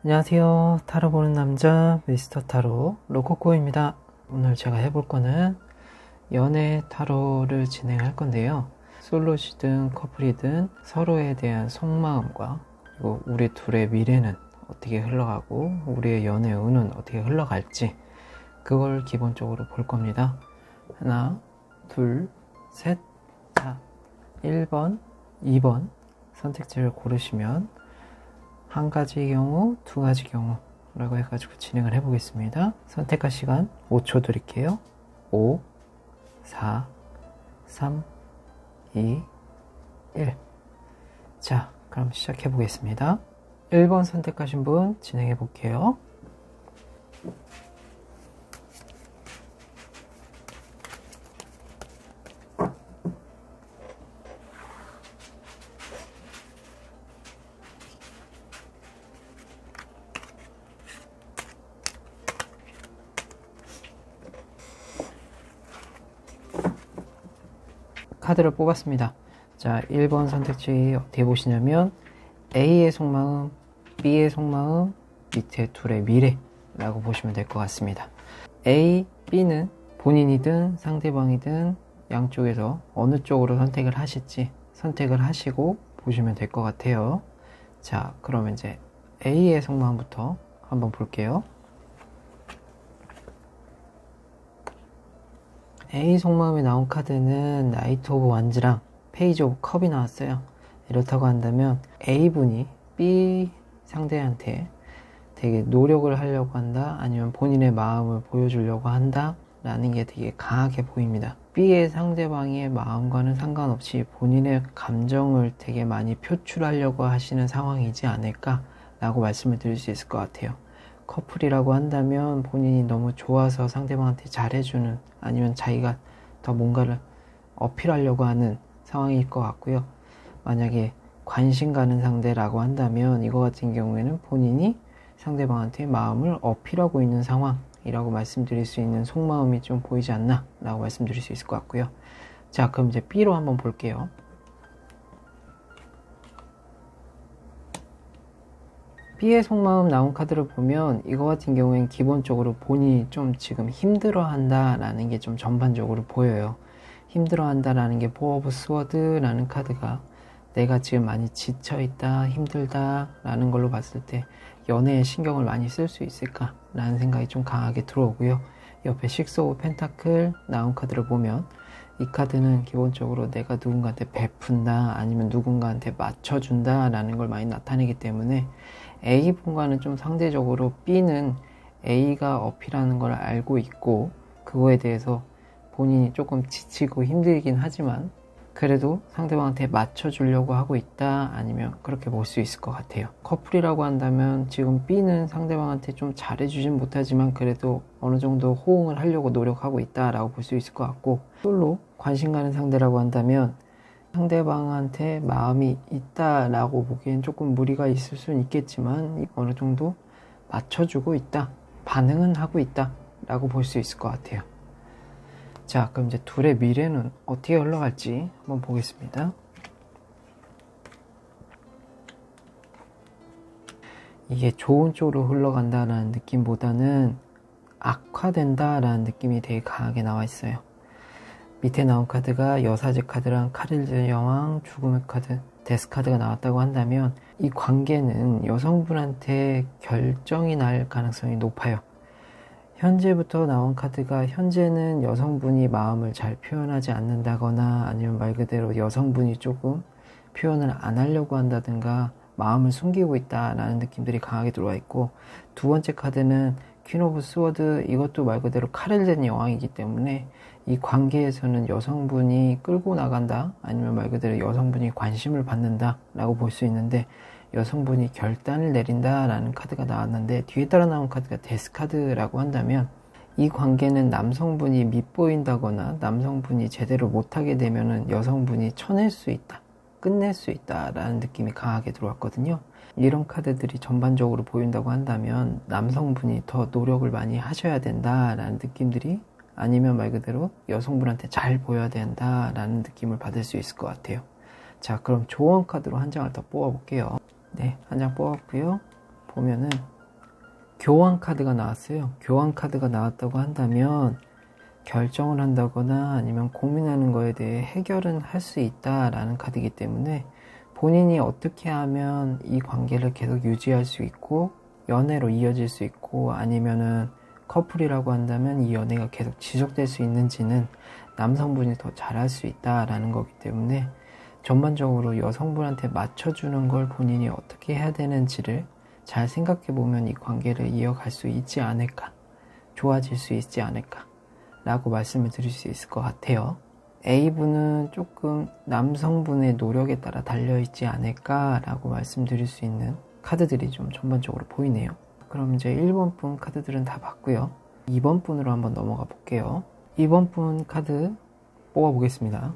안녕하세요. 타로 보는 남자 미스터 타로 로코코입니다. 오늘 제가 해볼 거는 연애 타로를 진행할 건데요. 솔로시든 커플이든 서로에 대한 속마음과 그리고 우리 둘의 미래는 어떻게 흘러가고 우리의 연애 운은 어떻게 흘러갈지 그걸 기본적으로 볼 겁니다. 하나, 둘, 셋. 자, 1번, 2번 선택지를 고르시면 한 가지 경우, 두 가지 경우라고 해가지고 진행을 해보겠습니다. 선택할 시간 5초 드릴게요. 5, 4, 3, 2, 1. 자, 그럼 시작해 보겠습니다. 1번 선택하신 분 진행해 볼게요. 카드를 뽑았습니다. 자, 1번 선택지 어떻게 보시냐면 A의 속마음, B의 속마음, 밑에 둘의 미래라고 보시면 될 것 같습니다. A, B는 본인이든 상대방이든 양쪽에서 어느 쪽으로 선택을 하실지 선택을 하시고 보시면 될 것 같아요. 자, 그러면 이제 A의 속마음부터 한번 볼게요. A 속마음에 나온 카드는 나이트 오브 완즈랑 페이지 오브 컵이 나왔어요. 이렇다고 한다면 A분이 B 상대한테 되게 노력을 하려고 한다, 아니면 본인의 마음을 보여주려고 한다 라는 게 되게 강하게 보입니다. B의 상대방의 마음과는 상관없이 본인의 감정을 되게 많이 표출하려고 하시는 상황이지 않을까 라고 말씀을 드릴 수 있을 것 같아요. 커플이라고 한다면 본인이 너무 좋아서 상대방한테 잘해주는, 아니면 자기가 더 뭔가를 어필하려고 하는 상황일 것 같고요. 만약에 관심 가는 상대라고 한다면 이거 같은 경우에는 본인이 상대방한테 마음을 어필하고 있는 상황이라고 말씀드릴 수 있는 속마음이 좀 보이지 않나 라고 말씀드릴 수 있을 것 같고요. 자, 그럼 이제 B로 한번 볼게요. B의 속마음 나온 카드를 보면 이거 같은 경우엔 기본적으로 본인이 좀 지금 힘들어 한다라는 게 좀 전반적으로 보여요. 힘들어 한다라는 게 포 오브 스워드라는 카드가 내가 지금 많이 지쳐있다, 힘들다 라는 걸로 봤을 때 연애에 신경을 많이 쓸 수 있을까 라는 생각이 좀 강하게 들어오고요. 옆에 식스 오브 펜타클 나온 카드를 보면 이 카드는 기본적으로 내가 누군가한테 베푼다, 아니면 누군가한테 맞춰준다 라는 걸 많이 나타내기 때문에 A분과는 좀 상대적으로 B는 A가 어필하는 걸 알고 있고 그거에 대해서 본인이 조금 지치고 힘들긴 하지만 그래도 상대방한테 맞춰주려고 하고 있다, 아니면 그렇게 볼 수 있을 것 같아요. 커플이라고 한다면 지금 B는 상대방한테 좀 잘해주진 못하지만 그래도 어느 정도 호응을 하려고 노력하고 있다라고 볼 수 있을 것 같고, 솔로 관심 가는 상대라고 한다면 상대방한테 마음이 있다라고 보기엔 조금 무리가 있을 수는 있겠지만 어느 정도 맞춰주고 있다, 반응은 하고 있다 라고 볼 수 있을 것 같아요. 자, 그럼 이제 둘의 미래는 어떻게 흘러갈지 한번 보겠습니다. 이게 좋은 쪽으로 흘러간다라는 느낌보다는 악화된다라는 느낌이 되게 강하게 나와 있어요. 밑에 나온 카드가 여사제 카드랑 카릴드 여왕, 죽음의 카드, 데스 카드가 나왔다고 한다면 이 관계는 여성분한테 결정이 날 가능성이 높아요. 현재부터 나온 카드가, 현재는 여성분이 마음을 잘 표현하지 않는다거나 아니면 말 그대로 여성분이 조금 표현을 안 하려고 한다든가 마음을 숨기고 있다라는 느낌들이 강하게 들어와 있고, 두 번째 카드는 퀸 오브 스워드, 이것도 말 그대로 칼을 댄 여왕이기 때문에 이 관계에서는 여성분이 끌고 나간다, 아니면 말 그대로 여성분이 관심을 받는다 라고 볼 수 있는데 여성분이 결단을 내린다 라는 카드가 나왔는데, 뒤에 따라 나온 카드가 데스 카드라고 한다면 이 관계는 남성분이 밉보인다거나 남성분이 제대로 못하게 되면은 여성분이 쳐낼 수 있다, 끝낼 수 있다 라는 느낌이 강하게 들어왔거든요. 이런 카드들이 전반적으로 보인다고 한다면 남성분이 더 노력을 많이 하셔야 된다 라는 느낌들이, 아니면 말 그대로 여성분한테 잘 보여야 된다 라는 느낌을 받을 수 있을 것 같아요. 자, 그럼 조언 카드로 한 장을 더 뽑아 볼게요. 네, 한 장 뽑았고요. 보면은 교환 카드가 나왔어요. 교환 카드가 나왔다고 한다면 결정을 한다거나 아니면 고민하는 거에 대해 해결은 할 수 있다라는 카드이기 때문에 본인이 어떻게 하면 이 관계를 계속 유지할 수 있고 연애로 이어질 수 있고 아니면은 커플이라고 한다면 이 연애가 계속 지속될 수 있는지는 남성분이 더 잘할 수 있다라는 거기 때문에 전반적으로 여성분한테 맞춰주는 걸 본인이 어떻게 해야 되는지를 잘 생각해 보면 이 관계를 이어갈 수 있지 않을까, 좋아질 수 있지 않을까 라고 말씀을 드릴 수 있을 것 같아요. A분은 조금 남성분의 노력에 따라 달려있지 않을까 라고 말씀드릴 수 있는 카드들이 좀 전반적으로 보이네요. 그럼 이제 1번 분 카드들은 다 봤고요. 2번 분으로 한번 넘어가 볼게요. 2번 분 카드 뽑아 보겠습니다.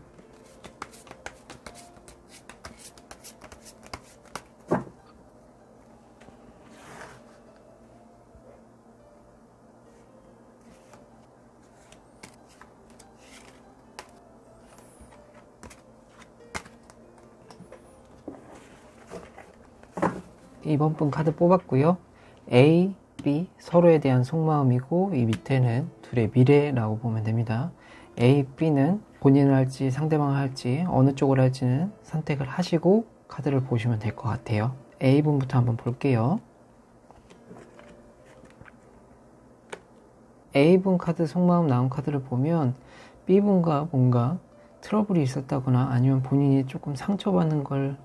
2번 분 카드 뽑았고요. A, B 서로에 대한 속마음이고 이 밑에는 둘의 미래라고 보면 됩니다. A, B는 본인을 할지 상대방을 할지 어느 쪽을 할지는 선택을 하시고 카드를 보시면 될 것 같아요. A분부터 한번 볼게요. A분 카드 속마음 나온 카드를 보면 B분과 뭔가 트러블이 있었다거나 아니면 본인이 조금 상처받는 걸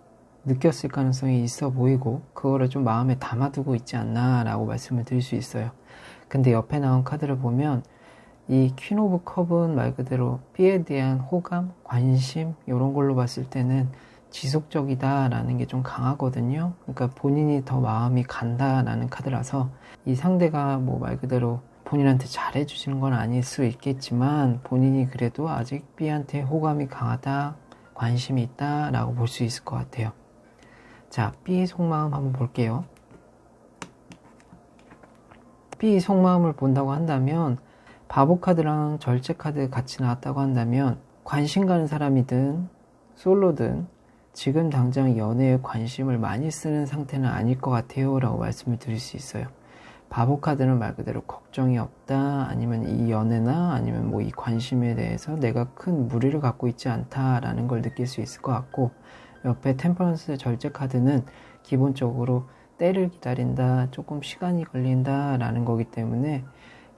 느꼈을 가능성이 있어 보이고 그거를 좀 마음에 담아두고 있지 않나 라고 말씀을 드릴 수 있어요. 근데 옆에 나온 카드를 보면 이 퀸 오브 컵은 말 그대로 B에 대한 호감, 관심 이런 걸로 봤을 때는 지속적이다 라는 게 좀 강하거든요. 그러니까 본인이 더 마음이 간다 라는 카드라서 이 상대가 뭐 말 그대로 본인한테 잘해주시는 건 아닐 수 있겠지만 본인이 그래도 아직 B한테 호감이 강하다, 관심이 있다 라고 볼 수 있을 것 같아요. 자, B 속마음 한번 볼게요. B 속마음을 본다고 한다면 바보 카드랑 절제 카드 같이 나왔다고 한다면 관심 가는 사람이든 솔로든 지금 당장 연애에 관심을 많이 쓰는 상태는 아닐 것 같아요 라고 말씀을 드릴 수 있어요. 바보 카드는 말 그대로 걱정이 없다 아니면 이 연애나 아니면 뭐 이 관심에 대해서 내가 큰 무리를 갖고 있지 않다라는 걸 느낄 수 있을 것 같고 옆에 템퍼런스 절제 카드는 기본적으로 때를 기다린다, 조금 시간이 걸린다 라는 거기 때문에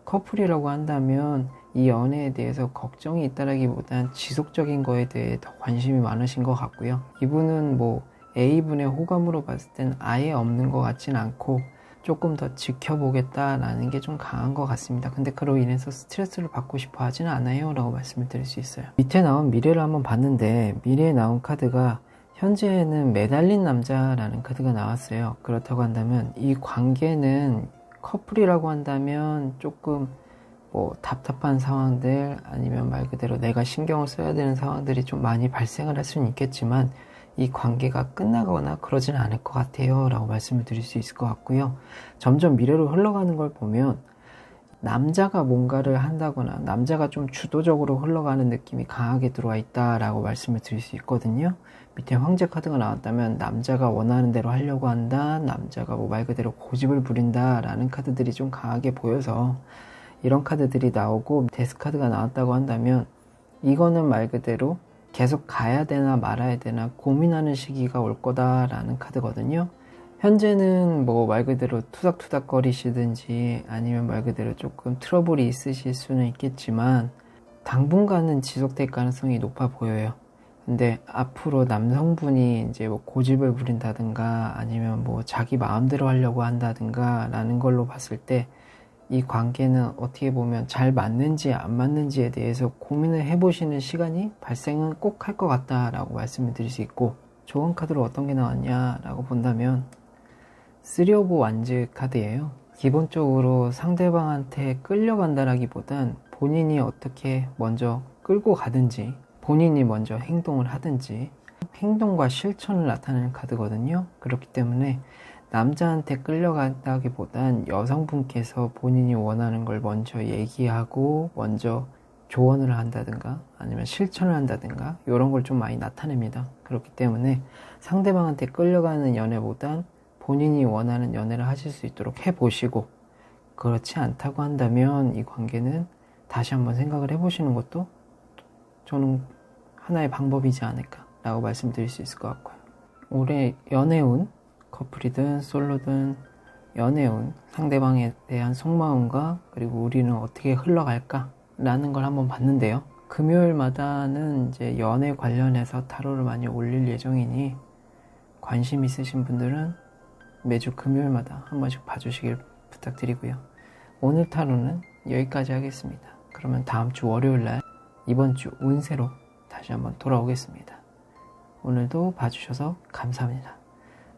커플이라고 한다면 이 연애에 대해서 걱정이 있다라기보단 지속적인 거에 대해 더 관심이 많으신 것 같고요. 이분은 뭐 A분의 호감으로 봤을 땐 아예 없는 것 같진 않고 조금 더 지켜보겠다라는 게 좀 강한 것 같습니다. 근데 그로 인해서 스트레스를 받고 싶어 하지는 않아요 라고 말씀을 드릴 수 있어요. 밑에 나온 미래를 한번 봤는데 미래에 나온 카드가 현재는 매달린 남자라는 카드가 나왔어요. 그렇다고 한다면 이 관계는 커플이라고 한다면 조금 뭐 답답한 상황들 아니면 말 그대로 내가 신경을 써야 되는 상황들이 좀 많이 발생을 할 수는 있겠지만 이 관계가 끝나거나 그러지는 않을 것 같아요 라고 말씀을 드릴 수 있을 것 같고요. 점점 미래로 흘러가는 걸 보면 남자가 뭔가를 한다거나 남자가 좀 주도적으로 흘러가는 느낌이 강하게 들어와 있다라고 말씀을 드릴 수 있거든요. 밑에 황제 카드가 나왔다면 남자가 원하는 대로 하려고 한다, 남자가 뭐 말 그대로 고집을 부린다 라는 카드들이 좀 강하게 보여서 이런 카드들이 나오고 데스 카드가 나왔다고 한다면 이거는 말 그대로 계속 가야 되나 말아야 되나 고민하는 시기가 올 거다라는 카드거든요. 현재는 뭐 말 그대로 투닥투닥 거리시든지 아니면 말 그대로 조금 트러블이 있으실 수는 있겠지만 당분간은 지속될 가능성이 높아 보여요. 근데 앞으로 남성분이 이제 뭐 고집을 부린다든가 아니면 뭐 자기 마음대로 하려고 한다든가 라는 걸로 봤을 때 이 관계는 어떻게 보면 잘 맞는지 안 맞는지에 대해서 고민을 해보시는 시간이 발생은 꼭 할 것 같다라고 말씀을 드릴 수 있고 좋은 카드로 어떤 게 나왔냐라고 본다면 3 오브 완즈 카드예요. 기본적으로 상대방한테 끌려간다라기보단 본인이 어떻게 먼저 끌고 가든지 본인이 먼저 행동을 하든지 행동과 실천을 나타내는 카드거든요. 그렇기 때문에 남자한테 끌려간다기보단 여성분께서 본인이 원하는 걸 먼저 얘기하고 먼저 조언을 한다든가 아니면 실천을 한다든가 이런 걸 좀 많이 나타냅니다. 그렇기 때문에 상대방한테 끌려가는 연애보단 본인이 원하는 연애를 하실 수 있도록 해보시고 그렇지 않다고 한다면 이 관계는 다시 한번 생각을 해보시는 것도 저는 하나의 방법이지 않을까라고 말씀드릴 수 있을 것 같고요. 올해 연애운, 커플이든 솔로든 연애운, 상대방에 대한 속마음과 그리고 우리는 어떻게 흘러갈까라는 걸 한번 봤는데요. 금요일마다는 이제 연애 관련해서 타로를 많이 올릴 예정이니 관심 있으신 분들은 매주 금요일마다 한 번씩 봐주시길 부탁드리고요. 오늘 타로는 여기까지 하겠습니다. 그러면 다음 주 월요일날 이번 주 운세로 다시 한번 돌아오겠습니다. 오늘도 봐주셔서 감사합니다.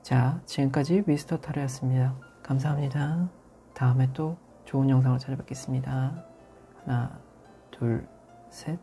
자, 지금까지 미스터 타로였습니다. 감사합니다. 다음에 또 좋은 영상으로 찾아뵙겠습니다. 하나, 둘, 셋.